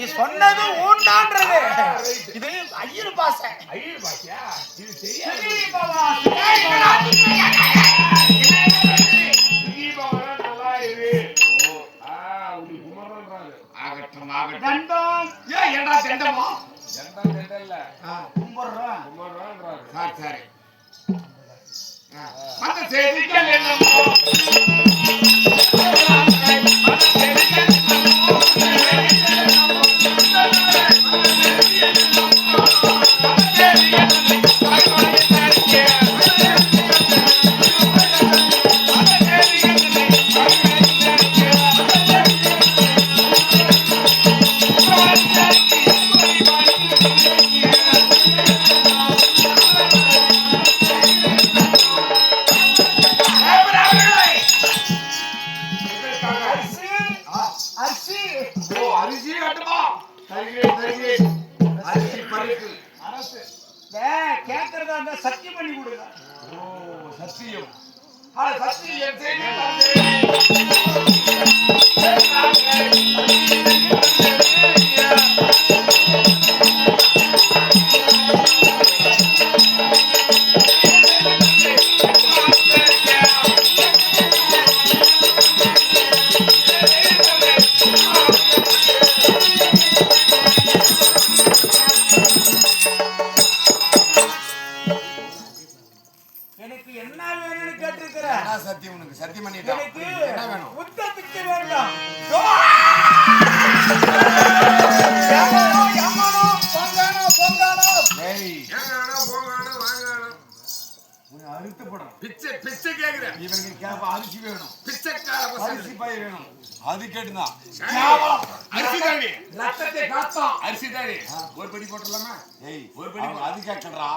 நீ சொன்னது ஊண்டான்றது. இது ஐயர் பாசை. ஐயர் பாசையா? இது தெரியாது. தண்டம் ஏடா தண்டமா? தண்டம் இல்ல. கும்பறோம். கும்பறோம்ன்றாரு. சரி. அந்த செய்திகள் என்னமோ சத்தியம் பண்ணி கொடுங்க. சத்தியம் சத்தியம் பண்ணிட்டா என்ன வேணும்? உத்தத்துக்கு வேண்டாம். பிச்சை கேக்குறேன். இவங்க கேப்ப அரிசி வேணும். பிச்சைக்கார அரிசி பை வேணும். அது கேட்டுதான் அரிசி தானே. ரத்தத்தை காத்தோம் அரிசி தானே. ஒரு படி போட்டுடலாமா? ஒரு படி அது கேட்கறா.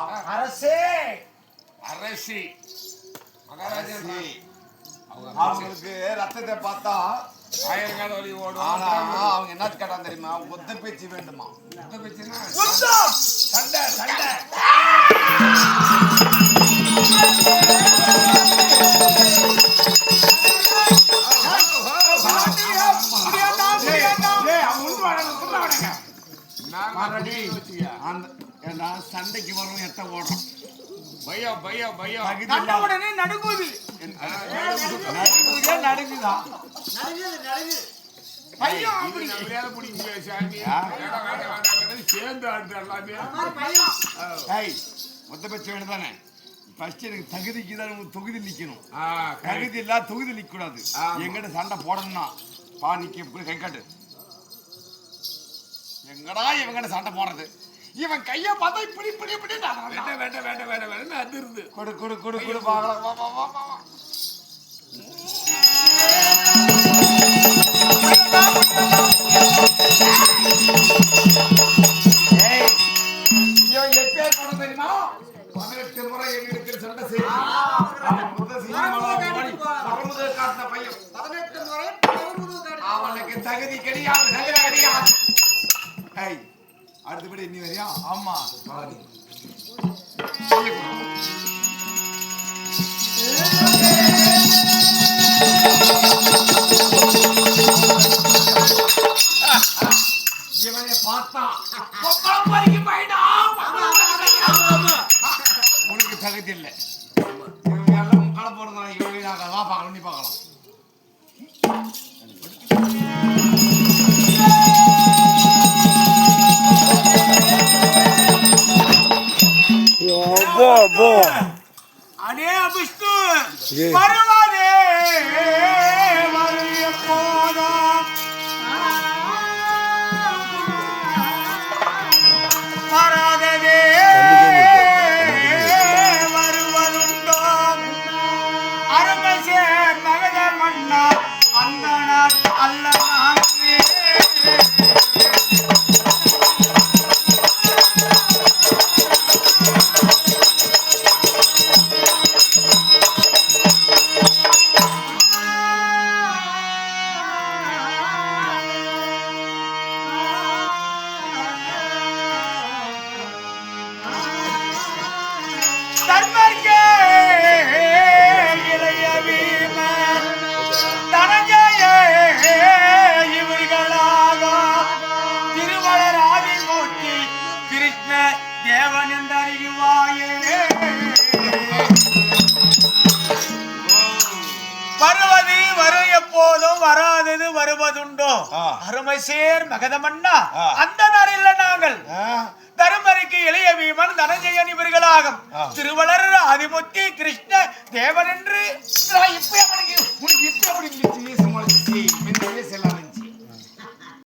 அரசி மகாராஜா அவங்களுக்கு ரத்தத்தை பார்த்தா ஆயிரங்கால வலி ஓடும். ஆனா அவங்க என்ன கேட்டா தெரியுமா? ஒத்த பேச்சு வேண்டுமா? ஒத்த பேச்சுன்னா சண்டை சண்டை. சண்டைக்கு வரும் எட்ட ஓடுறோம். பயம் பயம் பயம். உடனே நடுங்குது. நடுங்குதான் பையன் அப்படி சேர்ந்து ஆடுது எல்லாமே. மொத்த பேச்சு வேணும் தானே. ஃபர்ஸ்ட் எனக்கு தகுதிக்கு தான் தொகுதி நிக்கணும். தகுதி இல்ல தொகுதி நிக்க கூடாது. எங்கிட்ட சண்டை போடணும்னா பா நிக்க கை காட்டு. எங்கடா இவங்கிட்ட சண்டை போடுறது? இவன் கைய பார்த்தா இப்படி இப்படி இப்படி வேண்டாம் வேண்டாம் வேண்டாம் வேண்டாம் வேண்டாம் அது இருந்து கொடு கொடு கொடு கொடு பார்க்கலாம். வா வா வா வா. இவன் எப்பே போட தெரியுமா? 18 முறை எங்களுக்கு சண்டை செய்ய காட்டின பையன் 18 முறை அவனுக்கு தகுதி கிடையாது. தகுதி கிடையாது. அடுத்தபடி நீ வரியா? ஆமா இவனை பார்த்தா உனக்கு தகுதி இல்லை. இவங்க எல்லாம் முக்கால போறதுனால இவங்க நாங்கள் வா பார்க்கலாம். நீ பார்க்கலாம். அடே விஷ்ணு வருவாதே வரிய போதா வராததே வருவதுண்டோ அரங்கசே மகத மன்னா அந்த நாள் அல்ல நானே. வருவது வரும் எப்போதும் வராதது வருவதுண்டோ அருமை சேர் மகதமன்னா அந்த நாளில் நாங்கள் தருமருக்கு இளைய வீமன் தனஞ்சயன் இவர்களாகும் திருவளர் ஆதிமுத்தி கிருஷ்ண தேவன் என்று இப்ப உனக்கு இப்ப எப்படி